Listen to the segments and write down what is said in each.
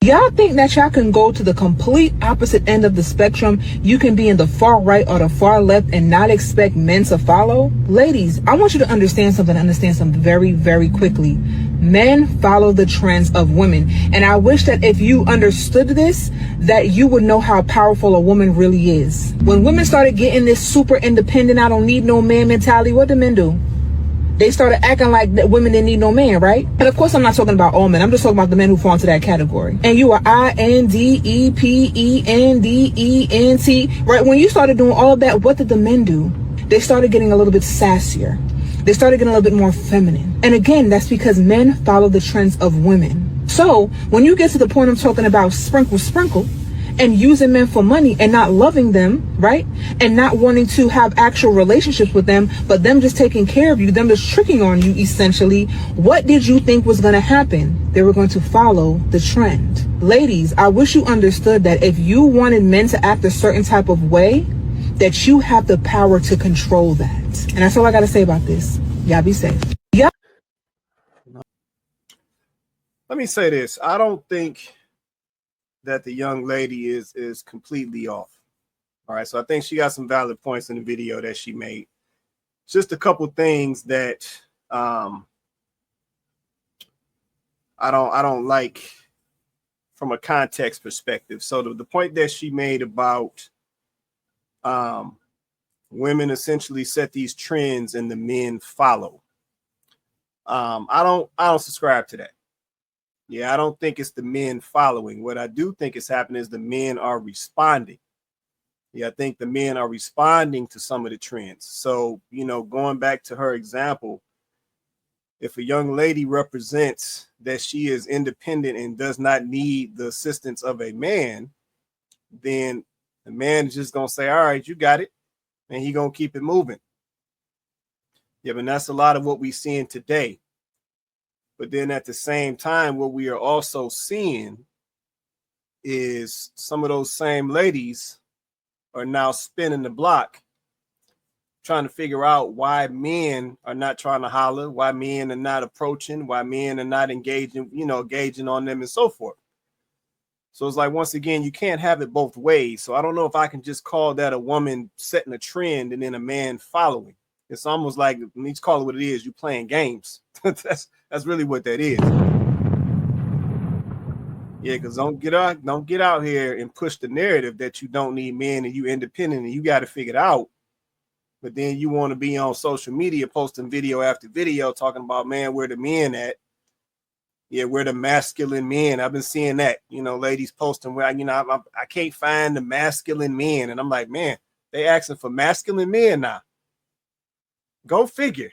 Y'all think that y'all can go to the complete opposite end of the spectrum? You can be in the far right or the far left and not expect men to follow? Ladies, I want you to understand something very, very quickly. Men follow the trends of women. And I wish that if you understood this, that you would know how powerful a woman really is. When women started getting this super independent, I don't need no man mentality, what do men do? They started acting like that women didn't need no man, right? And of course, I'm not talking about all men. I'm just talking about the men who fall into that category. And you are INDEPENDENT, right? When you started doing all of that, what did the men do? They started getting a little bit sassier. They started getting a little bit more feminine. And again, that's because men follow the trends of women. So when you get to the point I'm talking about sprinkle, and using men for money and not loving them, right? And not wanting to have actual relationships with them, but them just taking care of you, them just tricking on you essentially, what did you think was going to happen? They were going to follow the trend. Ladies, I wish you understood that if you wanted men to act a certain type of way, that you have the power to control that. And that's all I got to say about this. Y'all be safe. Yeah. Let me say this. I don't think that the young lady is completely off. All right, so I think she got some valid points in the video that she made. Just a couple things that I don't like from a context perspective. So the point that she made about women essentially set these trends and the men follow. I don't subscribe to that. Yeah, I don't think it's the men following. What I do think is happening is the men are responding. Yeah, I think the men are responding to some of the trends. So, going back to her example, if a young lady represents that she is independent and does not need the assistance of a man, then the man is just going to say, all right, you got it. And he going to keep it moving. Yeah, but that's a lot of what we're seeing today. But then at the same time, what we are also seeing is some of those same ladies are now spinning the block, trying to figure out why men are not trying to holler, why men are not approaching, why men are not engaging on them and so forth. So it's like, once again, you can't have it both ways. So I don't know if I can just call that a woman setting a trend and then a man following. It's almost like, let's call it what it is, you playing games. That's really what that is. Yeah, because don't get out here and push the narrative that you don't need men and you independent and you got to figure it out. But then you want to be on social media posting video after video talking about, man, where the men at? Yeah, where the masculine men? I've been seeing that, ladies posting where, I can't find the masculine men. And I'm like, man, they asking for masculine men now. Go figure.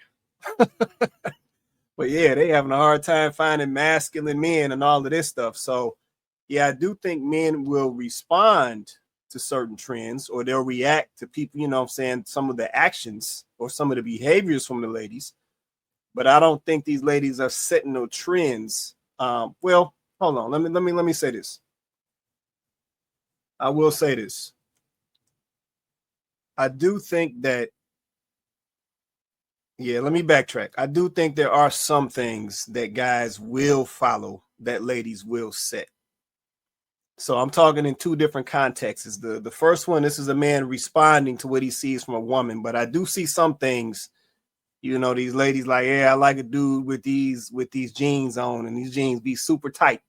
But yeah, they having a hard time finding masculine men and all of this stuff. So yeah, I do think men will respond to certain trends, or they'll react to people, some of the actions or some of the behaviors from the ladies. But I don't think these ladies are setting no trends. Well, hold on. Let me say this. I will say this. I do think that, let me backtrack. I do think there are some things that guys will follow that ladies will set. So I'm talking in two different contexts. The first one, this is a man responding to what he sees from a woman. But I do see some things, these ladies like, yeah, I like a dude with these jeans on, and these jeans be super tight.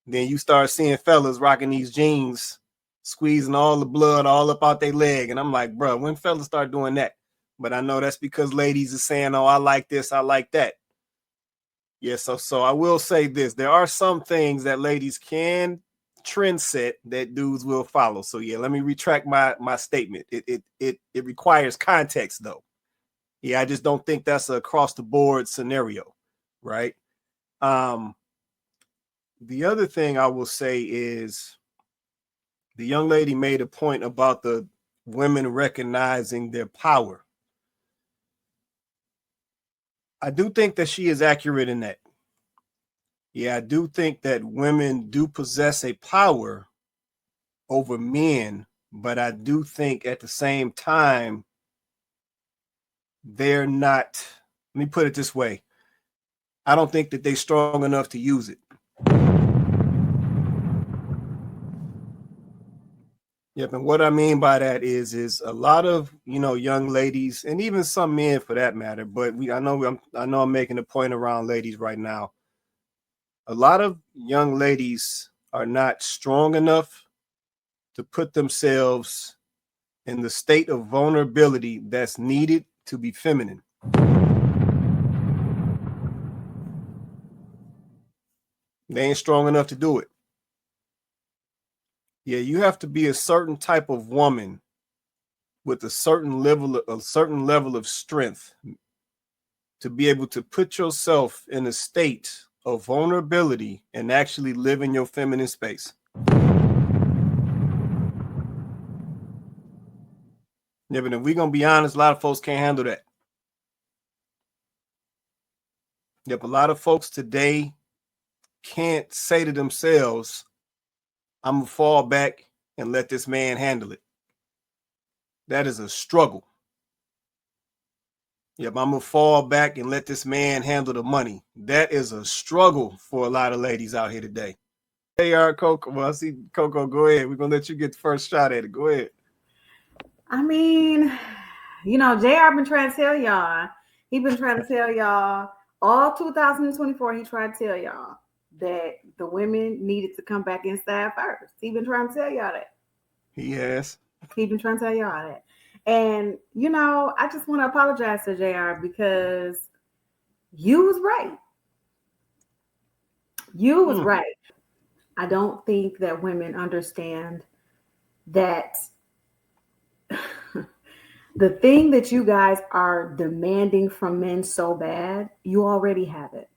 Then you start seeing fellas rocking these jeans, squeezing all the blood all up out their leg. And I'm like, bro, when fellas start doing that? But I know that's because ladies are saying, oh, I like this, I like that. Yeah, so I will say this. There are some things that ladies can trend set that dudes will follow. So yeah, let me retract my statement. It requires context though. Yeah, I just don't think that's an across the board scenario, right? The other thing I will say is the young lady made a point about the women recognizing their power. I do think that she is accurate in that. Yeah, I do think that women do possess a power over men, but I do think at the same time, they're not, let me put it this way. I don't think that they're strong enough to use it. Yep, and what I mean by that is a lot of young ladies and even some men for that matter. But I know I'm making a point around ladies right now. A lot of young ladies are not strong enough to put themselves in the state of vulnerability that's needed to be feminine. They ain't strong enough to do it. Yeah, you have to be a certain type of woman with a certain level of strength to be able to put yourself in a state of vulnerability and actually live in your feminine space. Yeah, but if we're gonna be honest, a lot of folks can't handle that. Yep, a lot of folks today can't say to themselves, I'm gonna fall back and let this man handle it. That is a struggle. Yep, I'm gonna fall back and let this man handle the money. That is a struggle for a lot of ladies out here today. Hey, Coco. Well, I see Coco. Go ahead. We're gonna let you get the first shot at it. Go ahead. I mean, JR been trying to tell y'all. He been trying to tell y'all all 2024. He tried to tell y'all that the women needed to come back inside first. He been trying to tell y'all that. He has. He been trying to tell y'all that. And I just want to apologize to JR because you was right. You was right. I don't think that women understand that the thing that you guys are demanding from men so bad, you already have it.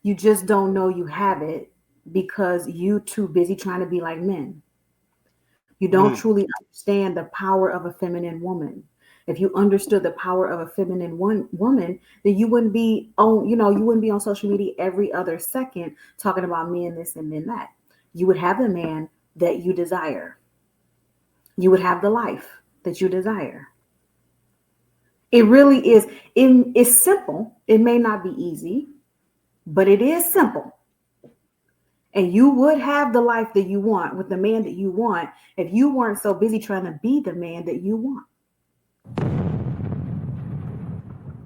You just don't know you have it because you too busy trying to be like men. You don't truly understand the power of a feminine woman. If you understood the power of a feminine woman, then you wouldn't be on social media every other second talking about men this and men that. You would have the man that you desire. You would have the life that you desire. It really is. It's simple. It may not be easy, but it is simple. And you would have the life that you want with the man that you want if you weren't so busy trying to be the man that you want.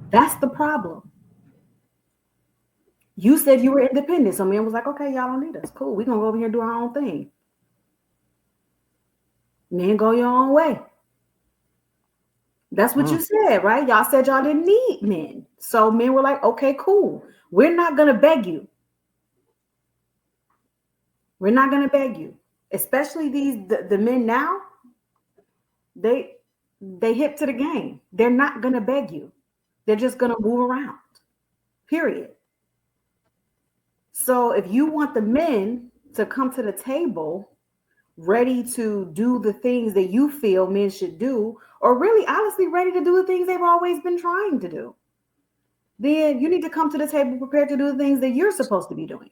That's the problem. You said you were independent. So man was like, okay, y'all don't need us. Cool. We're going to go over here and do our own thing. Men, go your own way. That's what you said, right? Y'all said y'all didn't need men. So men were like, okay, cool. We're not going to beg you. We're not going to beg you. Especially the men now, they hip to the game. They're not going to beg you. They're just going to move around. Period. So if you want the men to come to the table ready to do the things that you feel men should do, or really honestly ready to do the things they've always been trying to do, then you need to come to the table prepared to do the things that you're supposed to be doing.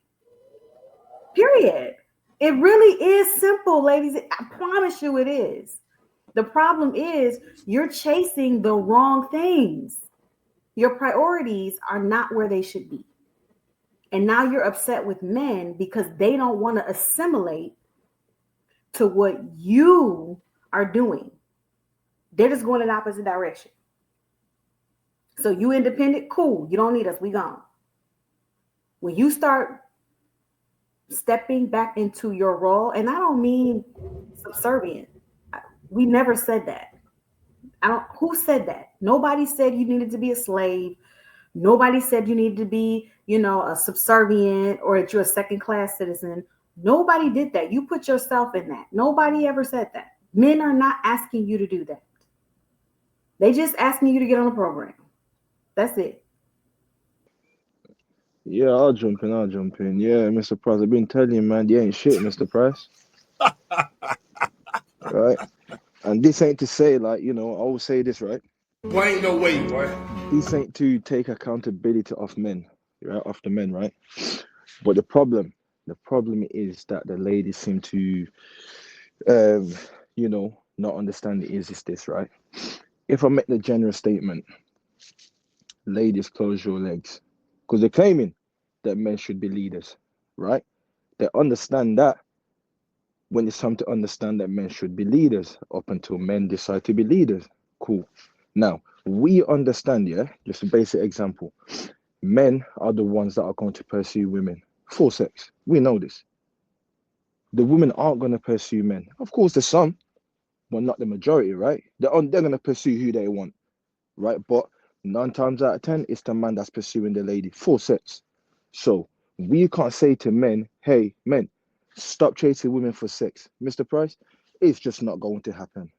Period. It really is simple, ladies. I promise you it is. The problem is you're chasing the wrong things. Your priorities are not where they should be. And now you're upset with men because they don't want to assimilate to what you are doing. They're just going in the opposite direction. So you independent, cool. You don't need us. We gone. When you start stepping back into your role, and I don't mean subservient. We never said that. Who said that? Nobody said you needed to be a slave. Nobody said you needed to be, a subservient or that you're a second-class citizen. Nobody did that. You put yourself in that. Nobody ever said that. Men are not asking you to do that. They just asking you to get on the program. That's it. Yeah, I'll jump in. Yeah, Mr. Price, I've been telling you, man, you ain't shit, Mr. Price. Right? And this ain't to say, I will say this, right? Boy, ain't no way, boy. This ain't to take accountability off men, right? Off the men, right? But the problem is that the ladies seem to, not understand is this, right? If I make the general statement, ladies, close your legs, because they're claiming that men should be leaders, right? They understand that, when it's time to understand that men should be leaders up until men decide to be leaders. Cool. Now, we understand, yeah, just a basic example. Men are the ones that are going to pursue women for sex. We know this. The women aren't going to pursue men. Of course, there's some, but not the majority, right? They're going to pursue who they want, right? But 9 times out of 10, it's the man that's pursuing the lady for sex. So we can't say to men, hey, men, stop chasing women for sex. Mr. Price, it's just not going to happen.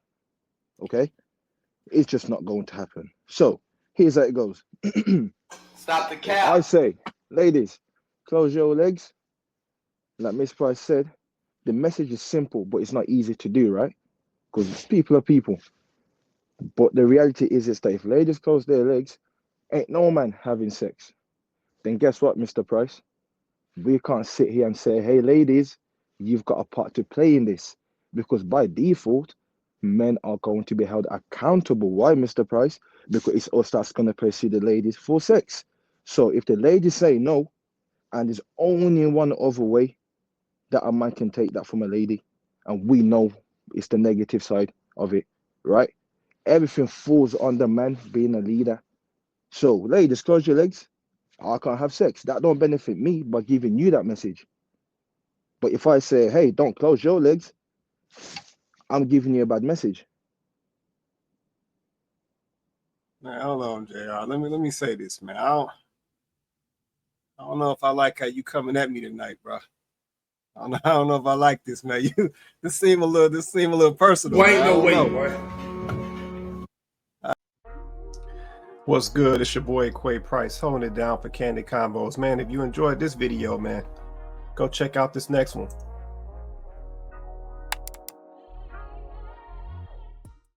Okay? It's just not going to happen. So here's how it goes. Stop the I cap. say, ladies, close your legs. Like Miss Price said, the message is simple, but it's not easy to do, right? Because people are people. But the reality is that if ladies close their legs, ain't no man having sex. Then guess what, Mr. Price? We can't sit here and say, hey, ladies, you've got a part to play in this. Because by default, men are going to be held accountable. Why, Mr. Price? Because it's us that's going to pursue the ladies for sex. So if the ladies say no, and there's only one other way that a man can take that from a lady, and we know it's the negative side of it, right? Everything falls on the man being a leader. So, ladies, close your legs. I can't have sex. That don't benefit me by giving you that message. But if I say, hey, don't close your legs, I'm giving you a bad message. Man, hold on, JR. Let me say this, man. I don't know if I like how you coming at me tonight, bro. I don't know if I like this, man. This seem a little personal. Boy, ain't man. no way, know. boy. What's good? It's your boy Quay Price, holding it down for Candid Convos. Man, if you enjoyed this video, man, go check out this next one.